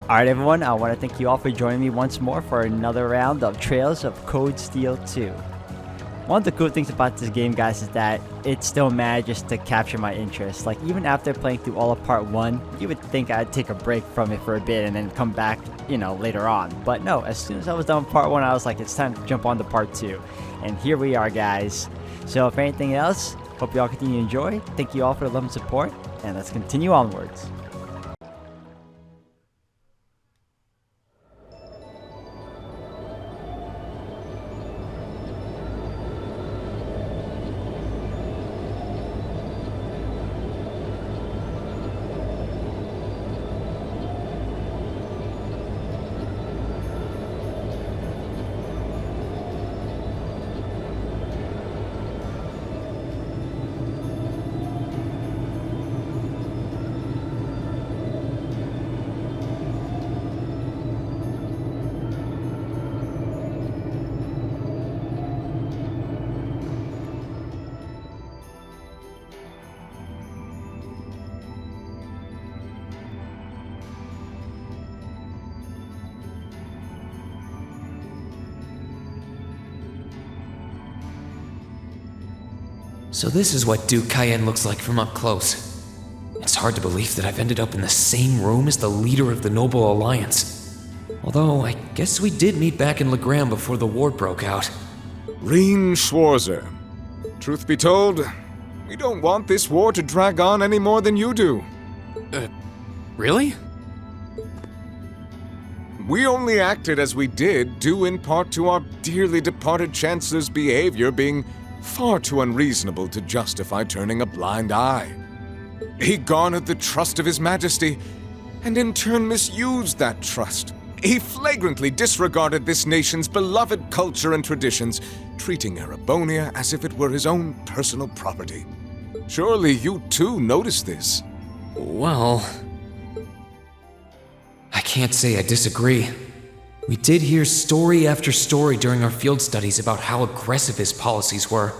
Alright everyone, I want to thank you all for joining me once more for another round of Trails of Cold Steel 2. One of the cool things about this game, guys, is that it still manages to capture my interest. Like, even after playing through all of Part 1, you would think I'd take a break from it for a bit and then come back, later on. But no, as soon as I was done with Part 1, I was like, it's time to jump on to Part 2. And here we are, guys. So if anything else, hope you all continue to enjoy. Thank you all for the love and support, and let's continue onwards. So this is what Duke Cayenne looks like from up close. It's hard to believe that I've ended up in the same room as the leader of the Noble Alliance. Although, I guess we did meet back in Legram before the war broke out. Reen Schwarzer. Truth be told, we don't want this war to drag on any more than you do. Really? We only acted as we did, due in part to our dearly departed Chancellor's behavior being far too unreasonable to justify turning a blind eye. He garnered the trust of His Majesty, and in turn misused that trust. He flagrantly disregarded this nation's beloved culture and traditions, treating Erebonia as if it were his own personal property. Surely you too noticed this. Well, I can't say I disagree. We did hear story after story during our field studies about how aggressive his policies were,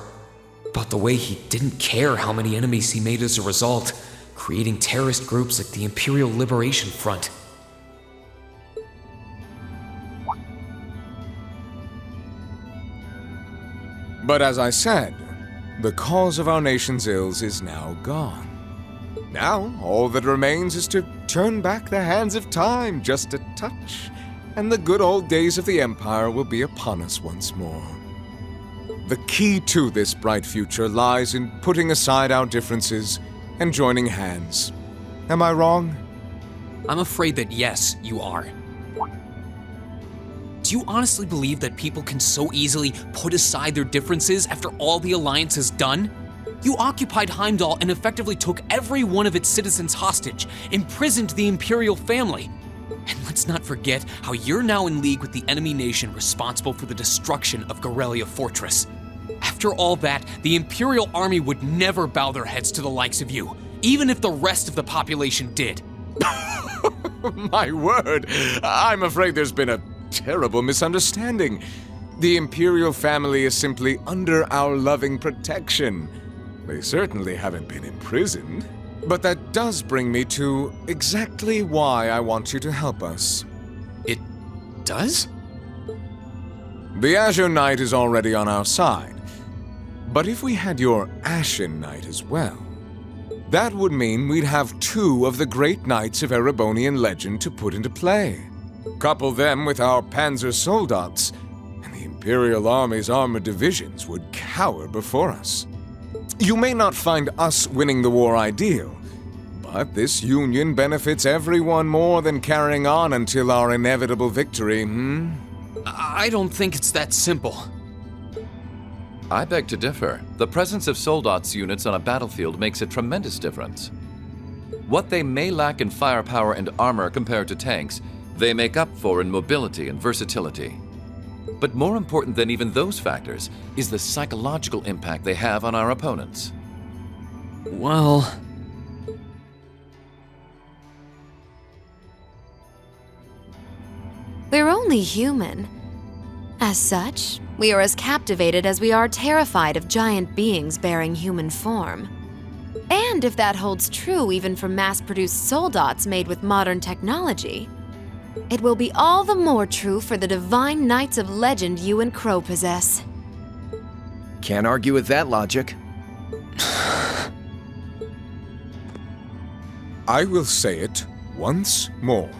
about the way he didn't care how many enemies he made as a result, creating terrorist groups like the Imperial Liberation Front. But as I said, the cause of our nation's ills is now gone. Now, all that remains is to turn back the hands of time just a touch, and the good old days of the Empire will be upon us once more. The key to this bright future lies in putting aside our differences and joining hands. Am I wrong? I'm afraid that yes, you are. Do you honestly believe that people can so easily put aside their differences after all the Alliance has done? You occupied Heimdall and effectively took every one of its citizens hostage, imprisoned the Imperial family. And let's not forget how you're now in league with the enemy nation responsible for the destruction of Gorelia Fortress. After all that, the Imperial army would never bow their heads to the likes of you, even if the rest of the population did. My word, I'm afraid there's been a terrible misunderstanding. The Imperial family is simply under our loving protection. They certainly haven't been imprisoned. But that does bring me to exactly why I want you to help us. It does? The Azure Knight is already on our side. But if we had your Ashen Knight as well, that would mean we'd have two of the great knights of Erebonian legend to put into play. Couple them with our Panzer Soldats, and the Imperial Army's armored divisions would cower before us. You may not find us winning the war ideal, but this union benefits everyone more than carrying on until our inevitable victory, I don't think it's that simple. I beg to differ. The presence of Soldats units on a battlefield makes a tremendous difference. What they may lack in firepower and armor compared to tanks, they make up for in mobility and versatility. But more important than even those factors is the psychological impact they have on our opponents. Well... We're only human. As such, we are as captivated as we are terrified of giant beings bearing human form. And if that holds true even for mass-produced soldats made with modern technology, it will be all the more true for the divine knights of legend you and Crow possess. Can't argue with that logic. I will say it once more.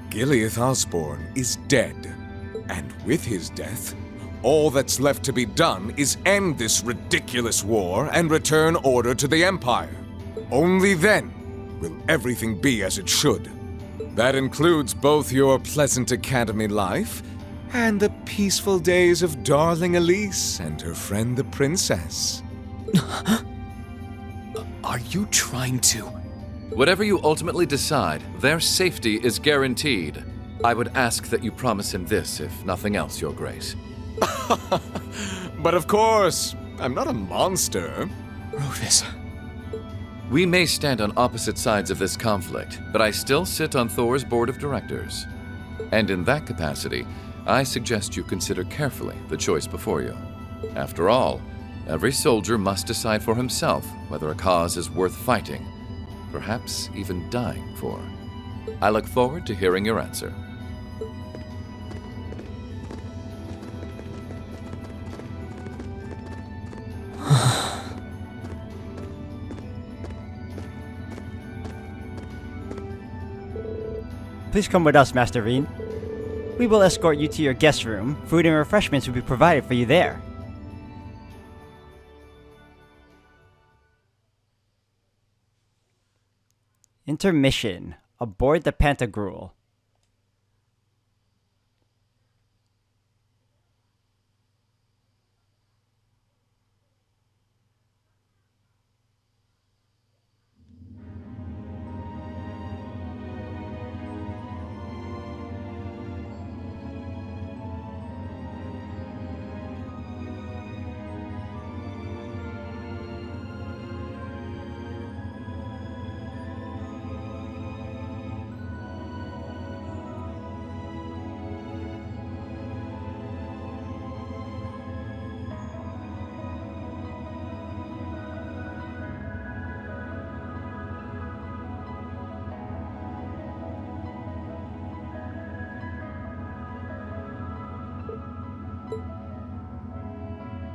Gileath Osborne is dead. And with his death, all that's left to be done is end this ridiculous war and return order to the Empire. Only then will everything be as it should. That includes both your pleasant academy life and the peaceful days of darling Elise and her friend the princess. Are you trying to? Whatever you ultimately decide, their safety is guaranteed. I would ask that you promise him this, if nothing else, Your Grace. But of course, I'm not a monster. Rufus. We may stand on opposite sides of this conflict, but I still sit on Thor's board of directors. And in that capacity, I suggest you consider carefully the choice before you. After all, every soldier must decide for himself whether a cause is worth fighting, perhaps even dying for. I look forward to hearing your answer. Please come with us, Master Reen. We will escort you to your guest room. Food and refreshments will be provided for you there. Intermission. Aboard the Pentagruel.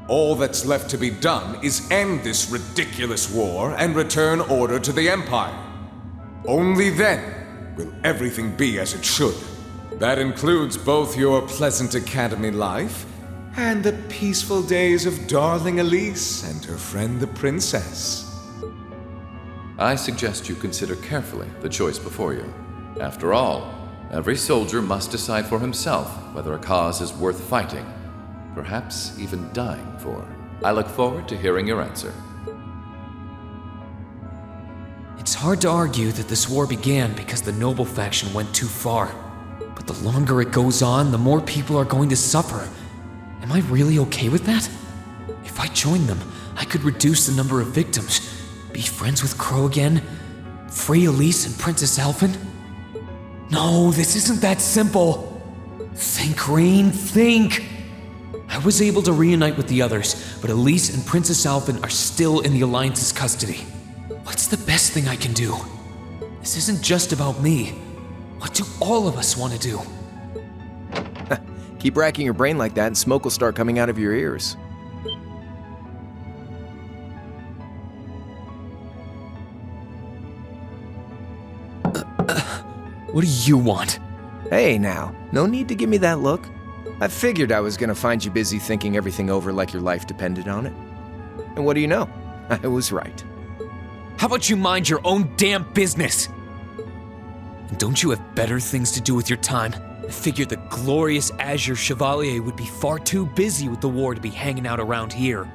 All that's left to be done is end this ridiculous war and return order to the Empire. Only then will everything be as it should. That includes both your pleasant academy life and the peaceful days of darling Elise and her friend the princess. I suggest you consider carefully the choice before you. After all, every soldier must decide for himself whether a cause is worth fighting, perhaps even dying for. I look forward to hearing your answer. It's hard to argue that this war began because the noble faction went too far. But the longer it goes on, the more people are going to suffer. Am I really okay with that? If I joined them, I could reduce the number of victims, be friends with Crow again, free Elise and Princess Alphen. No, this isn't that simple. Think, Rain, think! I was able to reunite with the others, but Elise and Princess Alphen are still in the Alliance's custody. What's the best thing I can do? This isn't just about me. What do all of us want to do? Keep racking your brain like that and smoke will start coming out of your ears. What do you want? Hey now, no need to give me that look. I figured I was gonna find you busy thinking everything over like your life depended on it. And what do you know? I was right. How about you mind your own damn business? And don't you have better things to do with your time? I figured the glorious Azure Chevalier would be far too busy with the war to be hanging out around here.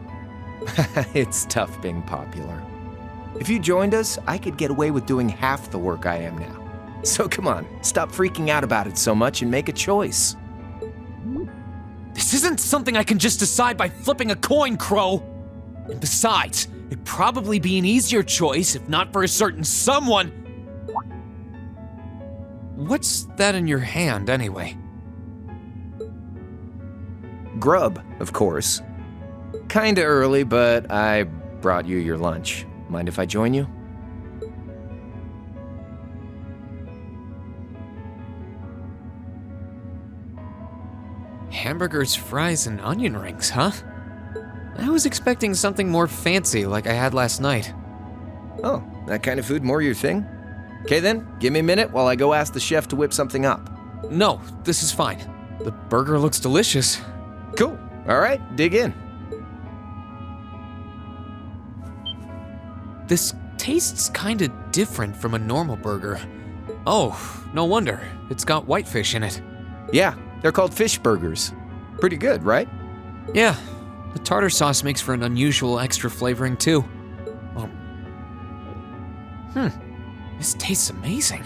It's tough being popular. If you joined us, I could get away with doing half the work I am now. So come on, stop freaking out about it so much and make a choice. This isn't something I can just decide by flipping a coin, Crow. And besides, it'd probably be an easier choice if not for a certain someone. What's that in your hand, anyway? Grub, of course. Kinda early, but I brought you your lunch. Mind if I join you? hamburgers, fries, and onion rings, huh? I was expecting something more fancy like I had last night. Oh, that kind of food more your thing? Okay then, give me a minute while I go ask the chef to whip something up. No, this is fine. The burger looks delicious. Cool. All right, dig in. This tastes kinda different from a normal burger. Oh, no wonder. It's got whitefish in it. Yeah, they're called fish burgers. Pretty good, right? Yeah, the tartar sauce makes for an unusual extra flavoring too. This tastes amazing.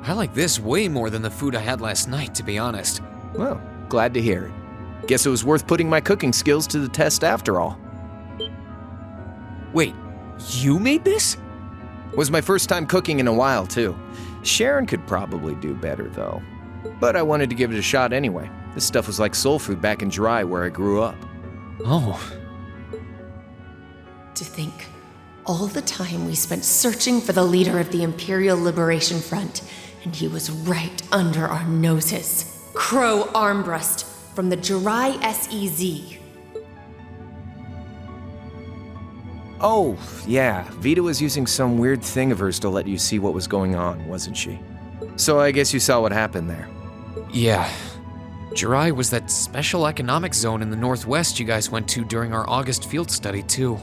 I like this way more than the food I had last night, to be honest. Well, glad to hear it. Guess it was worth putting my cooking skills to the test after all. Wait, you made this? Was my first time cooking in a while, too. Sharon could probably do better, though. But I wanted to give it a shot anyway. This stuff was like soul food back in Dry, where I grew up. Oh. To think, all the time we spent searching for the leader of the Imperial Liberation Front, and he was right under our noses. Crow Armbrust from the Jirai SEZ. Oh, yeah, Vita was using some weird thing of hers to let you see what was going on, wasn't she? So I guess you saw what happened there. Yeah. Jirai was that special economic zone in the Northwest you guys went to during our August field study, too.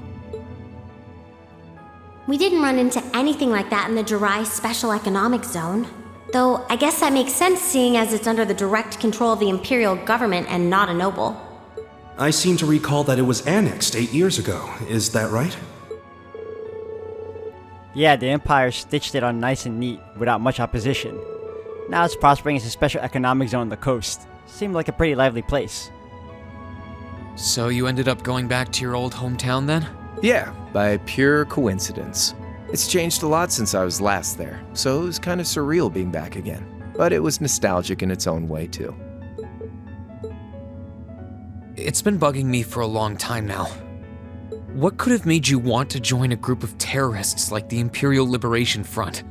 We didn't run into anything like that in the Jirai Special Economic Zone. Though, I guess that makes sense seeing as it's under the direct control of the Imperial government and not a noble. I seem to recall that it was annexed 8 years ago. Is that right? Yeah, the Empire stitched it on nice and neat, without much opposition. Now it's prospering as a special economic zone on the coast. Seemed like a pretty lively place. So you ended up going back to your old hometown then? Yeah, by pure coincidence. It's changed a lot since I was last there, so it was kind of surreal being back again. But it was nostalgic in its own way, too. It's been bugging me for a long time now. What could have made you want to join a group of terrorists like the Imperial Liberation Front?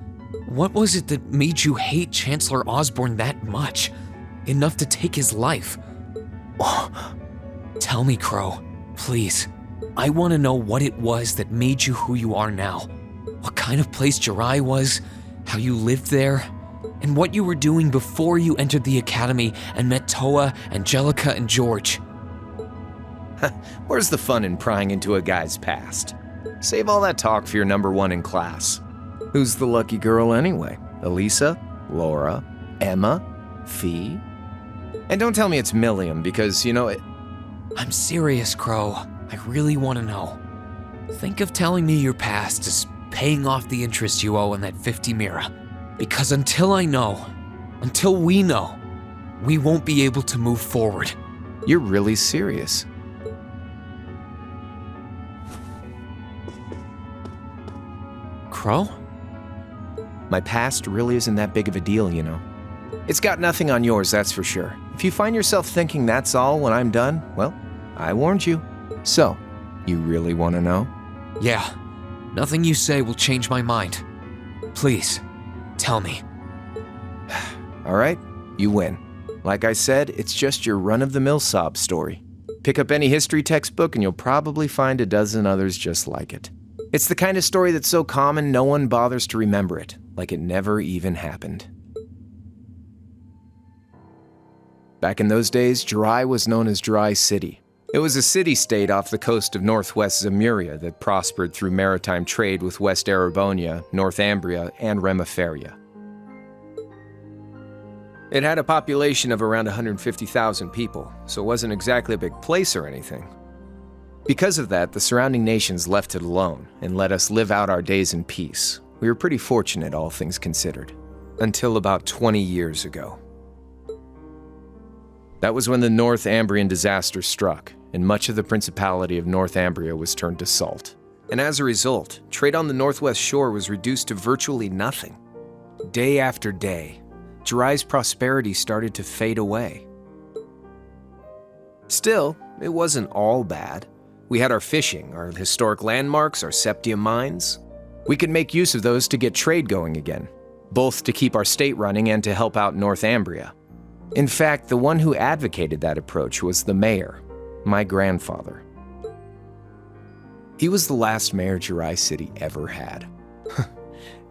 What was it that made you hate Chancellor Osborne that much? Enough to take his life? Tell me, Crow, please. I want to know what it was that made you who you are now. What kind of place Jirai was, how you lived there, and what you were doing before you entered the academy and met Toa, Angelica, and George. Where's the fun in prying into a guy's past? Save all that talk for your number one in class. Who's the lucky girl anyway? Elisa? Laura? Emma? Fee? And don't tell me it's Milliam, because, you know, I'm serious, Crow. I really want to know. Think of telling me your past as paying off the interest you owe on that 50 Mira. Because until I know, until we know, we won't be able to move forward. You're really serious. Crow? My past really isn't that big of a deal, you know. It's got nothing on yours, that's for sure. If you find yourself thinking that's all when I'm done, well, I warned you. So, you really want to know? Yeah. Nothing you say will change my mind. Please, tell me. All right, you win. Like I said, it's just your run-of-the-mill sob story. Pick up any history textbook and you'll probably find a dozen others just like it. It's the kind of story that's so common no one bothers to remember it, like it never even happened. Back in those days, Jirai was known as Jirai City. It was a city-state off the coast of northwest Zemuria that prospered through maritime trade with West Erebonia, Northumbria, and Remiferia. It had a population of around 150,000 people, so it wasn't exactly a big place or anything. Because of that, the surrounding nations left it alone and let us live out our days in peace. We were pretty fortunate, all things considered. Until about 20 years ago. That was when the Northumbrian disaster struck, and much of the Principality of Northumbria was turned to salt. And as a result, trade on the northwest shore was reduced to virtually nothing. Day after day, Jirai's prosperity started to fade away. Still, it wasn't all bad. We had our fishing, our historic landmarks, our septium mines. We could make use of those to get trade going again, both to keep our state running and to help out Northumbria. In fact, the one who advocated that approach was the mayor, my grandfather. He was the last mayor Jirai City ever had.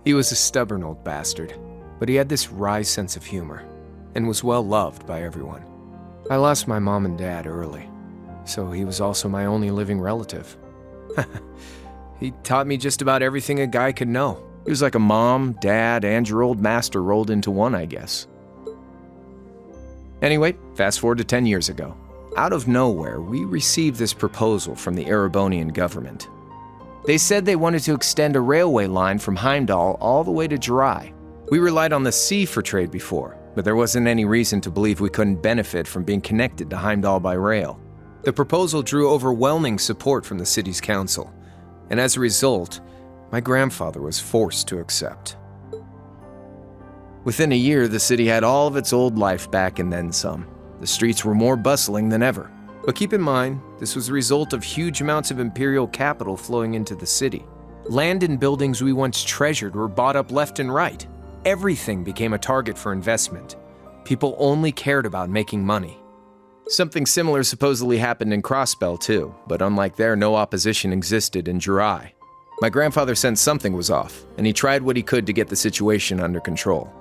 He was a stubborn old bastard, but he had this wry sense of humor and was well loved by everyone. I lost my mom and dad early, so he was also my only living relative. He taught me just about everything a guy could know. He was like a mom, dad, and your old master rolled into one, I guess. Anyway, fast forward to 10 years ago. Out of nowhere, we received this proposal from the Erebonian government. They said they wanted to extend a railway line from Heimdall all the way to Jirai. We relied on the sea for trade before, but there wasn't any reason to believe we couldn't benefit from being connected to Heimdall by rail. The proposal drew overwhelming support from the city's council, and as a result, my grandfather was forced to accept. Within a year, the city had all of its old life back and then some. The streets were more bustling than ever. But keep in mind, this was a result of huge amounts of imperial capital flowing into the city. Land and buildings we once treasured were bought up left and right. Everything became a target for investment. People only cared about making money. Something similar supposedly happened in Crossbell too, but unlike there, no opposition existed in Jirai. My grandfather sensed something was off, and he tried what he could to get the situation under control.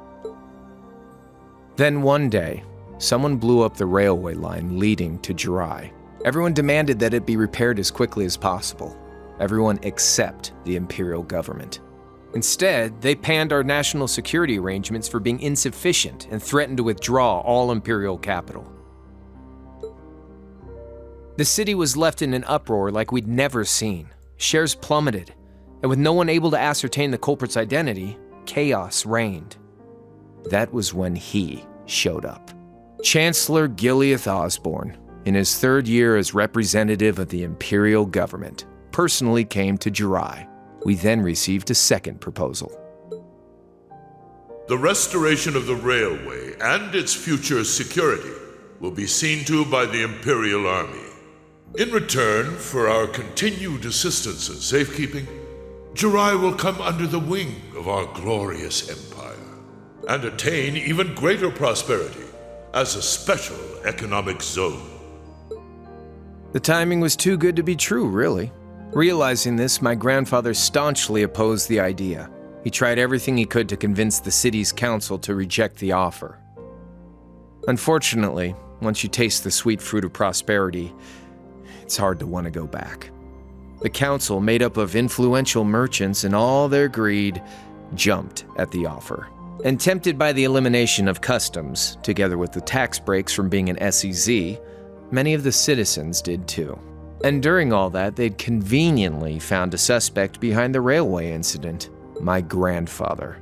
Then one day, someone blew up the railway line leading to Jirai. Everyone demanded that it be repaired as quickly as possible. Everyone except the imperial government. Instead, they panned our national security arrangements for being insufficient and threatened to withdraw all imperial capital. The city was left in an uproar like we'd never seen. Shares plummeted, and with no one able to ascertain the culprit's identity, chaos reigned. That was when he showed up. Chancellor Gileath Osborne, in his third year as representative of the imperial government, personally came to Jirai. We then received a second proposal. The restoration of the railway and its future security will be seen to by the Imperial Army. In return for our continued assistance in safekeeping, Jirai will come under the wing of our glorious empire and attain even greater prosperity as a special economic zone. The timing was too good to be true, really. Realizing this, my grandfather staunchly opposed the idea. He tried everything he could to convince the city's council to reject the offer. Unfortunately, once you taste the sweet fruit of prosperity, it's hard to want to go back. The council, made up of influential merchants and all their greed, jumped at the offer. And tempted by the elimination of customs, together with the tax breaks from being an SEZ, many of the citizens did too. And during all that, they'd conveniently found a suspect behind the railway incident, my grandfather.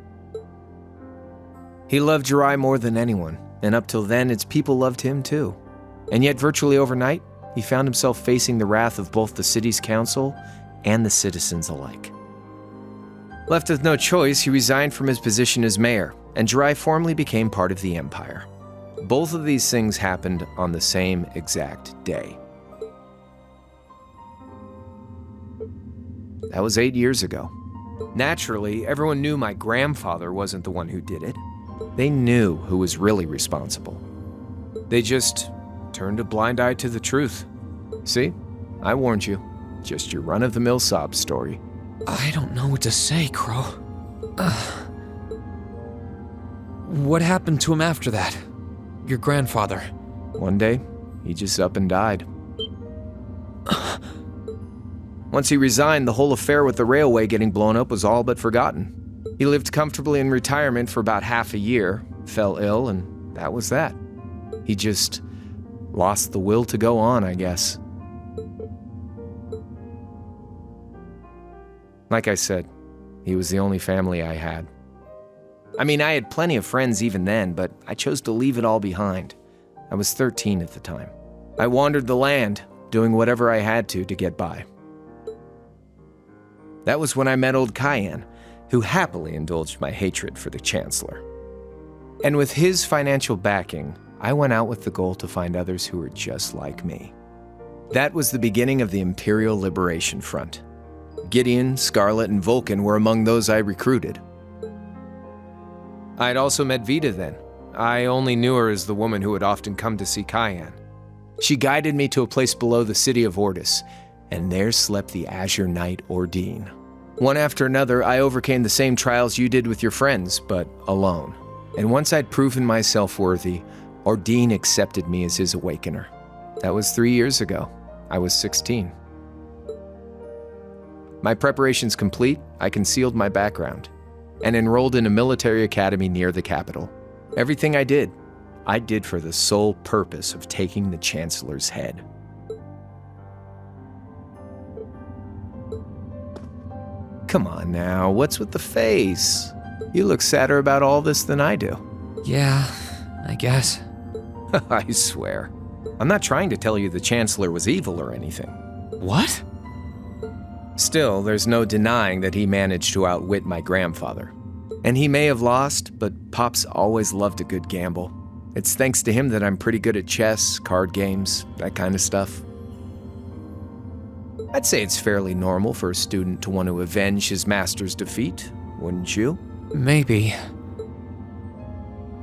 He loved Jirai more than anyone, and up till then, its people loved him too. And yet, virtually overnight, he found himself facing the wrath of both the city's council and the citizens alike. Left with no choice, he resigned from his position as mayor, and Jirai formally became part of the empire. Both of these things happened on the same exact day. That was 8 years ago. Naturally, everyone knew my grandfather wasn't the one who did it. They knew who was really responsible. They just turned a blind eye to the truth. See? I warned you. Just your run-of-the-mill sob story. I don't know what to say, Crow. What happened to him after that? Your grandfather. One day, he just up and died. Once he resigned, the whole affair with the railway getting blown up was all but forgotten. He lived comfortably in retirement for about half a year, fell ill, and that was that. He just lost the will to go on, I guess. Like I said, he was the only family I had. I mean, I had plenty of friends even then, but I chose to leave it all behind. I was 13 at the time. I wandered the land, doing whatever I had to get by. That was when I met old Cayenne, who happily indulged my hatred for the Chancellor. And with his financial backing, I went out with the goal to find others who were just like me. That was the beginning of the Imperial Liberation Front. Gideon, Scarlet, and Vulcan were among those I recruited. I had also met Vita then, I only knew her as the woman who would often come to see Cayenne. She guided me to a place below the city of Ortis, and there slept the Azure Knight Ordine. One after another, I overcame the same trials you did with your friends, but alone. And once I'd proven myself worthy, Ordine accepted me as his awakener. That was 3 years ago. I was 16. My preparations complete, I concealed my background and enrolled in a military academy near the capital. Everything I did for the sole purpose of taking the Chancellor's head. Come on now, what's with the face? You look sadder about all this than I do. Yeah, I guess. I swear. I'm not trying to tell you the Chancellor was evil or anything. What? Still, there's no denying that he managed to outwit my grandfather. And he may have lost, but Pop's always loved a good gamble. It's thanks to him that I'm pretty good at chess, card games, that kind of stuff. I'd say it's fairly normal for a student to want to avenge his master's defeat, wouldn't you? Maybe.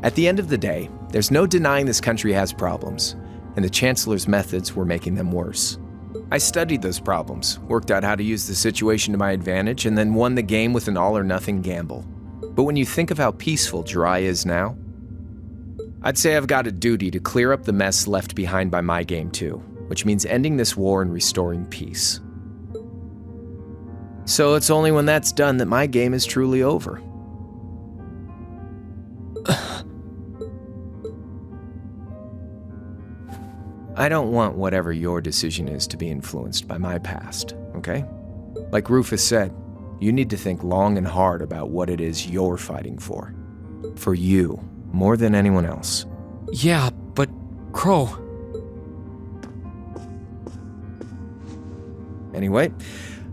At the end of the day, there's no denying this country has problems, and the Chancellor's methods were making them worse. I studied those problems, worked out how to use the situation to my advantage, and then won the game with an all-or-nothing gamble. But when you think of how peaceful Jirai is now, I'd say I've got a duty to clear up the mess left behind by my game too, which means ending this war and restoring peace. So it's only when that's done that my game is truly over. I don't want whatever your decision is to be influenced by my past, okay? Like Rufus said, you need to think long and hard about what it is you're fighting for. For you, more than anyone else. Yeah, but Crow... Anyway,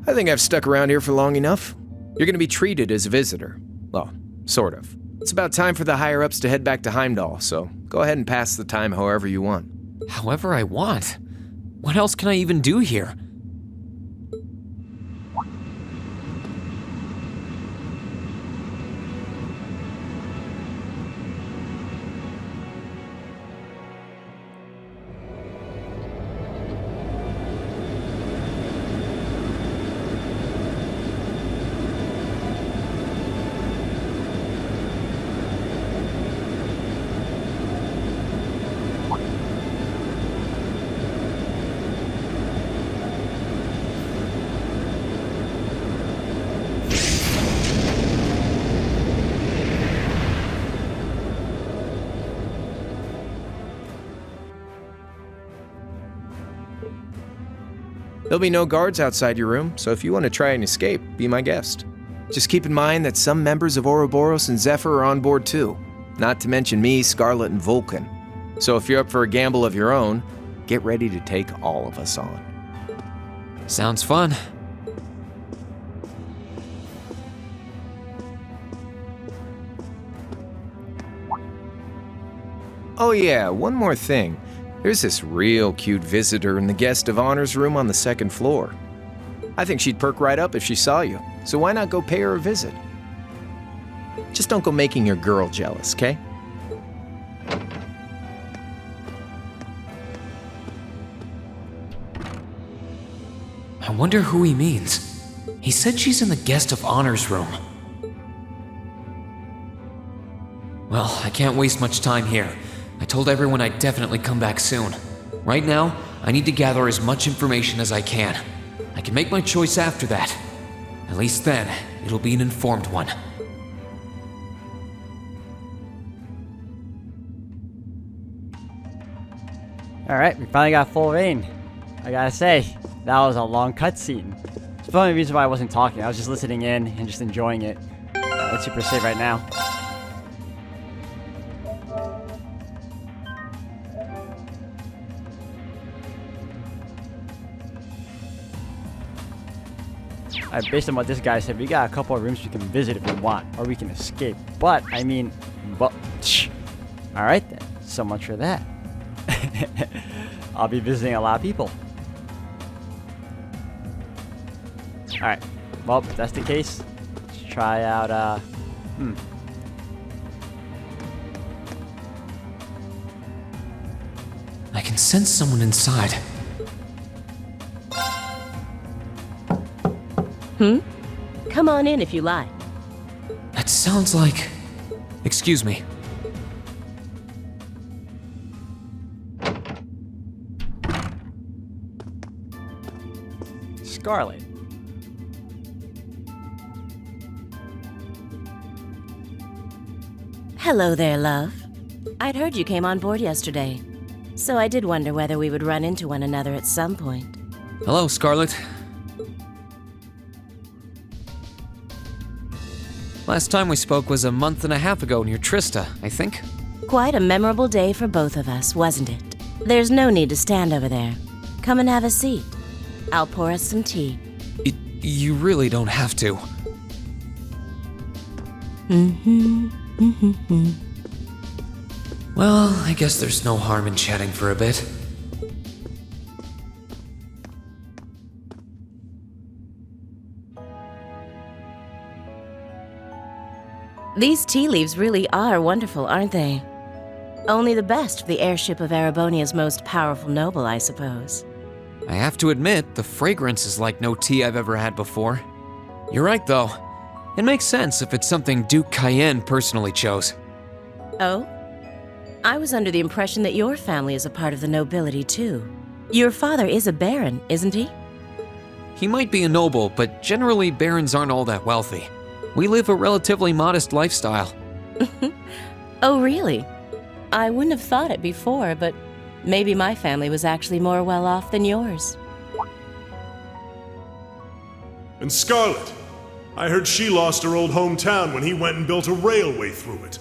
I think I've stuck around here for long enough. You're gonna be treated as a visitor. Well, sort of. It's about time for the higher-ups to head back to Heimdall, so go ahead and pass the time however you want. However I want? What else can I even do here? There'll be no guards outside your room, so if you want to try and escape, be my guest. Just keep in mind that some members of Ouroboros and Zephyr are on board too, not to mention me, Scarlet, and Vulcan. So if you're up for a gamble of your own, get ready to take all of us on. Sounds fun. Oh yeah, one more thing. There's this real cute visitor in the guest of honors room on the second floor. I think she'd perk right up if she saw you, so why not go pay her a visit? Just don't go making your girl jealous, okay? I wonder who he means. He said she's in the guest of honors room. Well, I can't waste much time here. I told everyone I'd definitely come back soon. Right now, I need to gather as much information as I can. I can make my choice after that. At least then, it'll be an informed one. Alright, we finally got full reign. I gotta say, that was a long cutscene. It's the only reason why I wasn't talking. I was just listening in and just enjoying it. Let's super save right now. Alright, based on what this guy said, we got a couple of rooms we can visit if we want, or we can escape. But, I mean, well, alright then. So much for that. I'll be visiting a lot of people. Alright, well, if that's the case, let's try out, I can sense someone inside. Come on in if you like. That sounds like... Excuse me. Scarlet. Hello there, love. I'd heard you came on board yesterday, so I did wonder whether we would run into one another at some point. Hello, Scarlet. Last time we spoke was a month and a half ago near Trista, I think. Quite a memorable day for both of us, wasn't it? There's no need to stand over there. Come and have a seat. I'll pour us some tea. You really don't have to. Well, I guess there's no harm in chatting for a bit. These tea leaves really are wonderful, aren't they? Only the best for the airship of Erebonia's most powerful noble, I suppose. I have to admit, the fragrance is like no tea I've ever had before. You're right, though. It makes sense if it's something Duke Cayenne personally chose. Oh? I was under the impression that your family is a part of the nobility, too. Your father is a baron, isn't he? He might be a noble, but generally barons aren't all that wealthy. We live a relatively modest lifestyle. Oh, really? I wouldn't have thought it before, but maybe my family was actually more well off than yours. And Scarlet, I heard she lost her old hometown when he went and built a railway through it.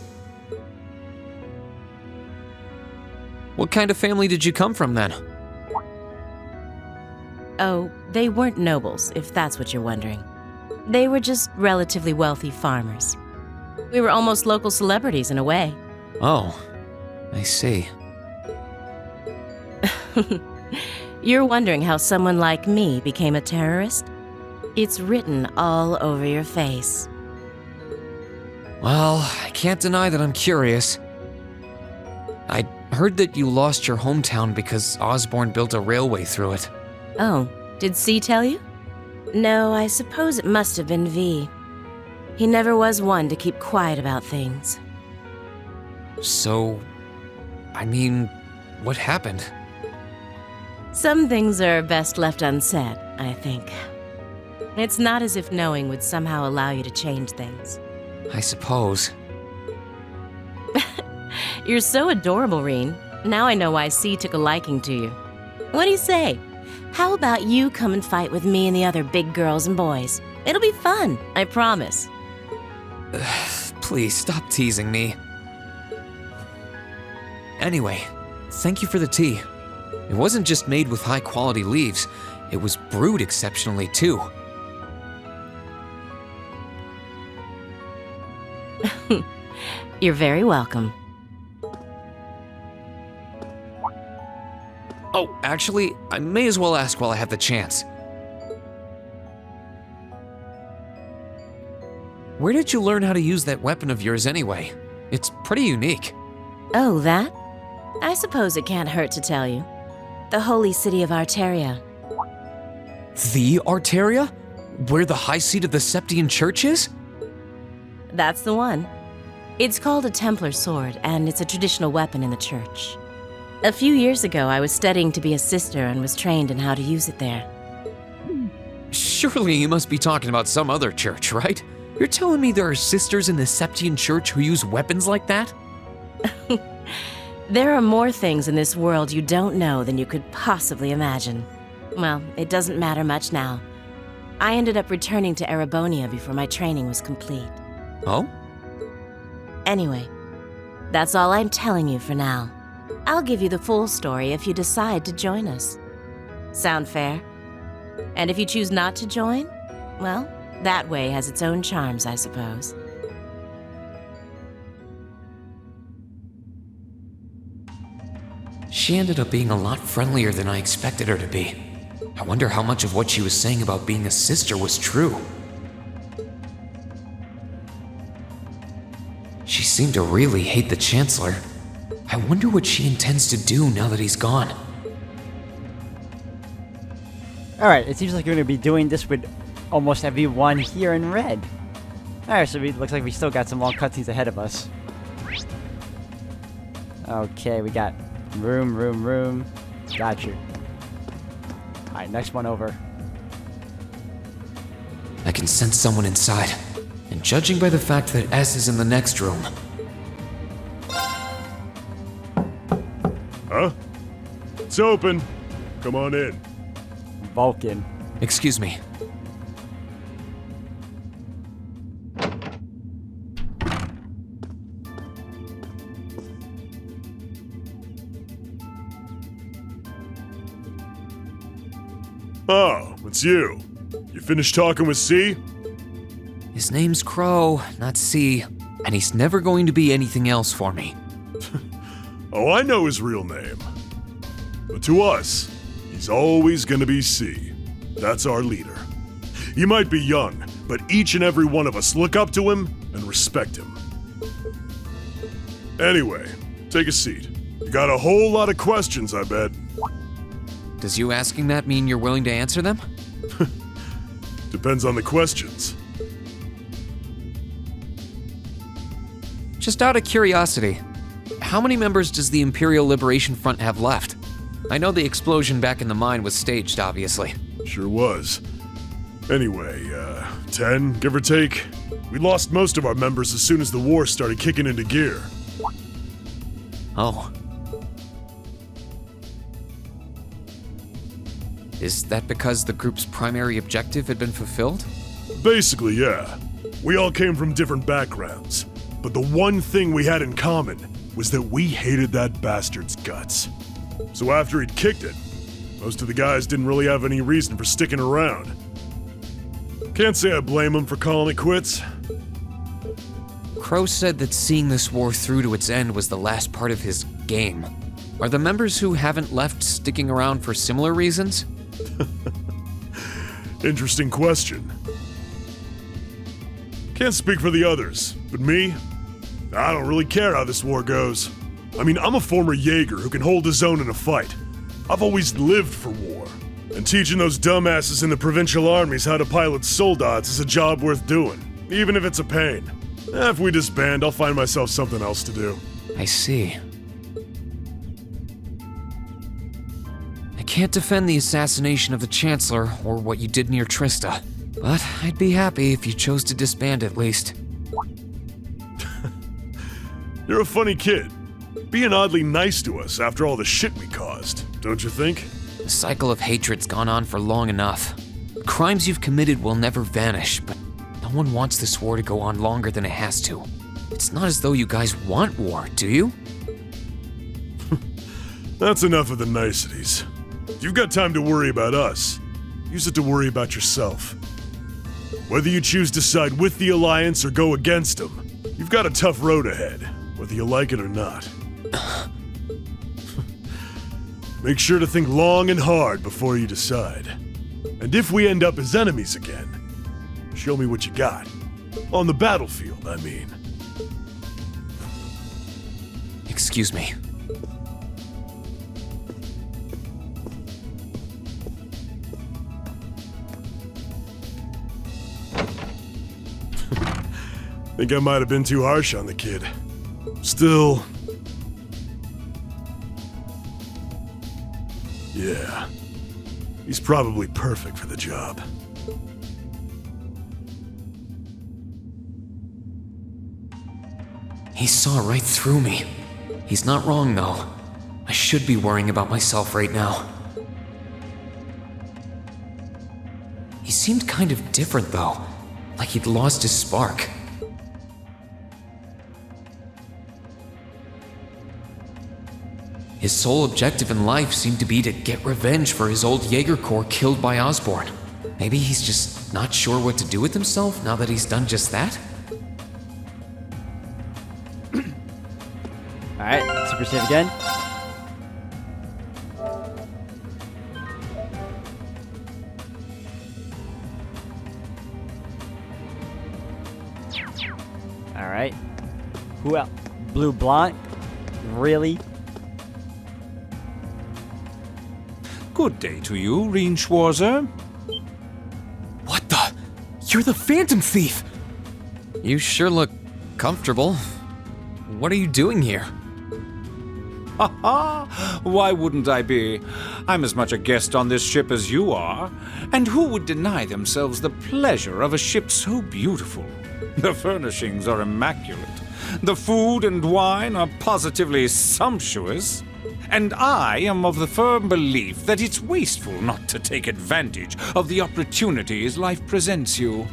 What kind of family did you come from then? Oh, they weren't nobles, if that's what you're wondering. They were just relatively wealthy farmers. We were almost local celebrities in a way. Oh, I see. You're wondering how someone like me became a terrorist? It's written all over your face. Well, I can't deny that I'm curious. I heard that you lost your hometown because Osborne built a railway through it. Oh, did C tell you? No, I suppose it must have been V. He never was one to keep quiet about things. So, I mean, what happened? Some things are best left unsaid, I think. It's not as if knowing would somehow allow you to change things. I suppose. You're so adorable, Reen. Now I know why C took a liking to you. What do you say? How about you come and fight with me and the other big girls and boys? It'll be fun, I promise. Please stop teasing me. Anyway, thank you for the tea. It wasn't just made with high-quality leaves, it was brewed exceptionally too. You're very welcome. Oh, actually, I may as well ask while I have the chance. Where did you learn how to use that weapon of yours anyway? It's pretty unique. Oh, that? I suppose it can't hurt to tell you. The holy city of Arteria. The Arteria? Where the high seat of the Septian Church is? That's the one. It's called a Templar sword, and it's a traditional weapon in the church. A few years ago, I was studying to be a sister and was trained in how to use it there. Surely you must be talking about some other church, right? You're telling me there are sisters in the Septian Church who use weapons like that? There are more things in this world you don't know than you could possibly imagine. Well, it doesn't matter much now. I ended up returning to Erebonia before my training was complete. Oh? Anyway, that's all I'm telling you for now. I'll give you the full story if you decide to join us. Sound fair? And if you choose not to join, well, that way has its own charms, I suppose. She ended up being a lot friendlier than I expected her to be. I wonder how much of what she was saying about being a sister was true. She seemed to really hate the Chancellor. I wonder what she intends to do now that he's gone. Alright, it seems like you're going to be doing this with almost everyone here in red. Alright, so it looks like we still got some long cutscenes ahead of us. Okay, we got room. Got you. Alright, next one over. I can sense someone inside, and judging by the fact that S is in the next room. Huh? It's open. Come on in. Vulcan. Excuse me. Oh, it's you. You finished talking with C? His name's Crow, not C, and he's never going to be anything else for me. Oh, I know his real name. But to us, he's always gonna be C. That's our leader. He might be young, but each and every one of us look up to him and respect him. Anyway, take a seat. You got a whole lot of questions, I bet. Does you asking that mean you're willing to answer them? Depends on the questions. Just out of curiosity, how many members does the Imperial Liberation Front have left? I know the explosion back in the mine was staged, obviously. Sure was. Anyway, 10, give or take. We lost most of our members as soon as the war started kicking into gear. Oh. Is that because the group's primary objective had been fulfilled? Basically, yeah. We all came from different backgrounds, but the one thing we had in common was that we hated that bastard's guts. So after he'd kicked it, most of the guys didn't really have any reason for sticking around. Can't say I blame them for calling it quits. Crow said that seeing this war through to its end was the last part of his game. Are the members who haven't left sticking around for similar reasons? Interesting question. Can't speak for the others, but me? I don't really care how this war goes. I mean, I'm a former Jaeger who can hold his own in a fight. I've always lived for war, and teaching those dumbasses in the provincial armies how to pilot soldats is a job worth doing, even if it's a pain. If we disband, I'll find myself something else to do. I see. I can't defend the assassination of the Chancellor or what you did near Trista, but I'd be happy if you chose to disband at least. You're a funny kid. Being oddly nice to us after all the shit we caused, don't you think? The cycle of hatred's gone on for long enough. The crimes you've committed will never vanish, but no one wants this war to go on longer than it has to. It's not as though you guys want war, do you? That's enough of the niceties. If you've got time to worry about us, use it to worry about yourself. Whether you choose to side with the Alliance or go against them, you've got a tough road ahead, whether you like it or not. Make sure to think long and hard before you decide. And if we end up as enemies again, show me what you got. On the battlefield, I mean. Excuse me. Think I might have been too harsh on the kid. Still... yeah. He's probably perfect for the job. He saw right through me. He's not wrong, though. I should be worrying about myself right now. He seemed kind of different, though. Like he'd lost his spark. His sole objective in life seemed to be to get revenge for his old Jaeger Corps killed by Osborn. Maybe he's just not sure what to do with himself now that he's done just that? Alright, super save again. Alright. Who else? Blue Blanc. really? Good day to you, Reinschwarzer. What the? You're the Phantom Thief! You sure look comfortable. What are you doing here? Ha ha! Why wouldn't I be? I'm as much a guest on this ship as you are. And who would deny themselves the pleasure of a ship so beautiful? The furnishings are immaculate. The food and wine are positively sumptuous. And I am of the firm belief that it's wasteful not to take advantage of the opportunities life presents you.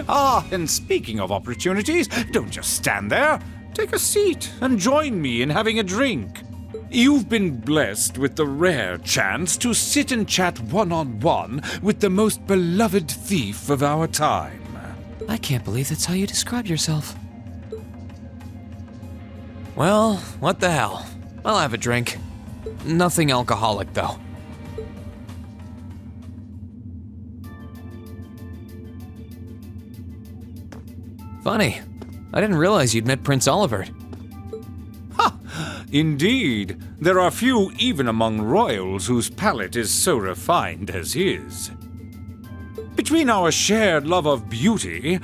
Ah, and speaking of opportunities, don't just stand there. Take a seat and join me in having a drink. You've been blessed with the rare chance to sit and chat one-on-one with the most beloved thief of our time. I can't believe that's how you describe yourself. Well, what the hell? I'll have a drink. Nothing alcoholic, though. Funny. I didn't realize you'd met Prince Oliver. Ha! Indeed. There are few even among royals whose palate is so refined as his. Between our shared love of beauty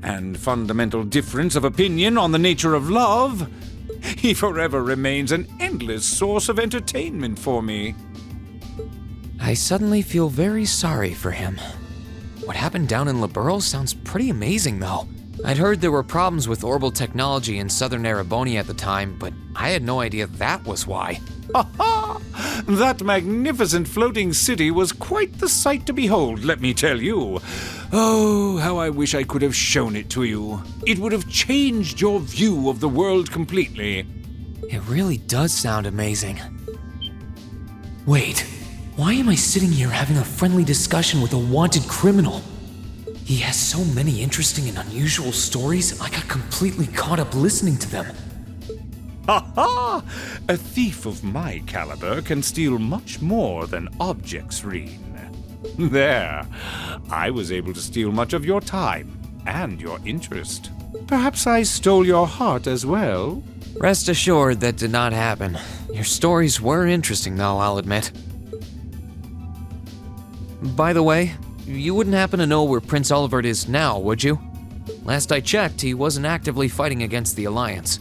and fundamental difference of opinion on the nature of love, he forever remains an endless source of entertainment for me. I suddenly feel very sorry for him. What happened down in Liberl sounds pretty amazing, though. I'd heard there were problems with orbital technology in southern Erebonia at the time, but I had no idea that was why. Ha ha! That magnificent floating city was quite the sight to behold, let me tell you. Oh, how I wish I could have shown it to you. It would have changed your view of the world completely. It really does sound amazing. Wait, why am I sitting here having a friendly discussion with a wanted criminal? He has so many interesting and unusual stories, I got completely caught up listening to them. Ha ha! A thief of my caliber can steal much more than objects, Reen. There. I was able to steal much of your time and your interest. Perhaps I stole your heart as well? Rest assured that did not happen. Your stories were interesting, though, I'll admit. By the way, you wouldn't happen to know where Prince Olivert is now, would you? Last I checked, he wasn't actively fighting against the Alliance.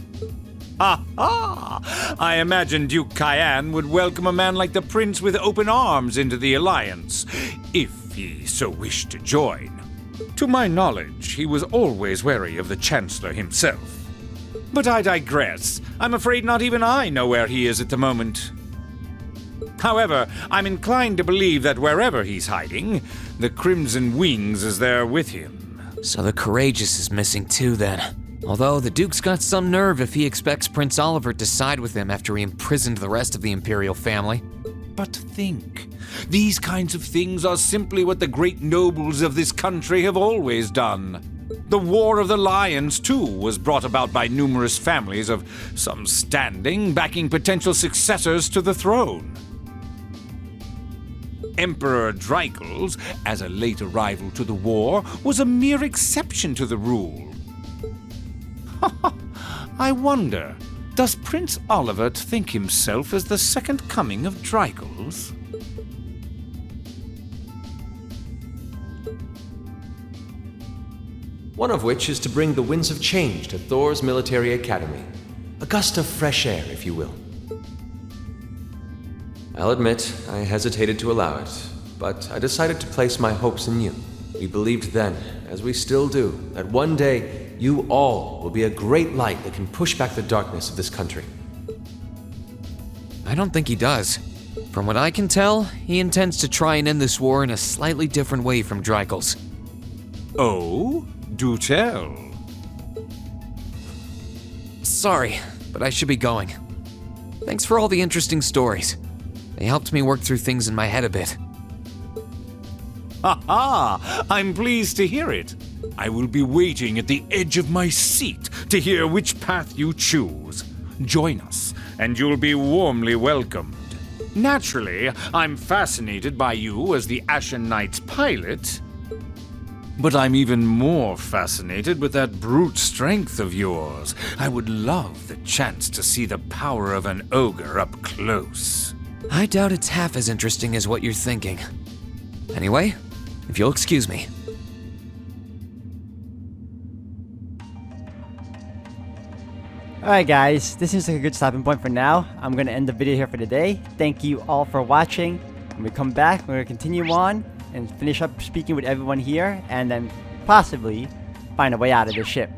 Ha ha! I imagine Duke Cayenne would welcome a man like the Prince with open arms into the Alliance, if he so wished to join. To my knowledge, he was always wary of the Chancellor himself. But I digress. I'm afraid not even I know where he is at the moment. However, I'm inclined to believe that wherever he's hiding, the Crimson Wings is there with him. So the Courageous is missing too, then. Although the Duke's got some nerve if he expects Prince Oliver to side with him after he imprisoned the rest of the Imperial family. But think, these kinds of things are simply what the great nobles of this country have always done. The War of the Lions, too, was brought about by numerous families of some standing backing potential successors to the throne. Emperor Dreikels, as a late arrival to the war, was a mere exception to the rule. I wonder, does Prince Olivert think himself as the second coming of Dreikels? One of which is to bring the winds of change to Thor's military academy. A gust of fresh air, if you will. I'll admit, I hesitated to allow it, but I decided to place my hopes in you. We believed then, as we still do, that one day you all will be a great light that can push back the darkness of this country. I don't think he does. From what I can tell, he intends to try and end this war in a slightly different way from Dreikels. Oh? Do tell. Sorry, but I should be going. Thanks for all the interesting stories. They helped me work through things in my head a bit. Ha ha! I'm pleased to hear it. I will be waiting at the edge of my seat to hear which path you choose. Join us, and you'll be warmly welcomed. Naturally, I'm fascinated by you as the Ashen Knight's pilot. But I'm even more fascinated with that brute strength of yours. I would love the chance to see the power of an ogre up close. I doubt it's half as interesting as what you're thinking. Anyway, if you'll excuse me. Alright guys, this seems like a good stopping point for now. I'm going to end the video here for today. Thank you all for watching. When we come back, we're going to continue on and finish up speaking with everyone here, and then possibly find a way out of the ship.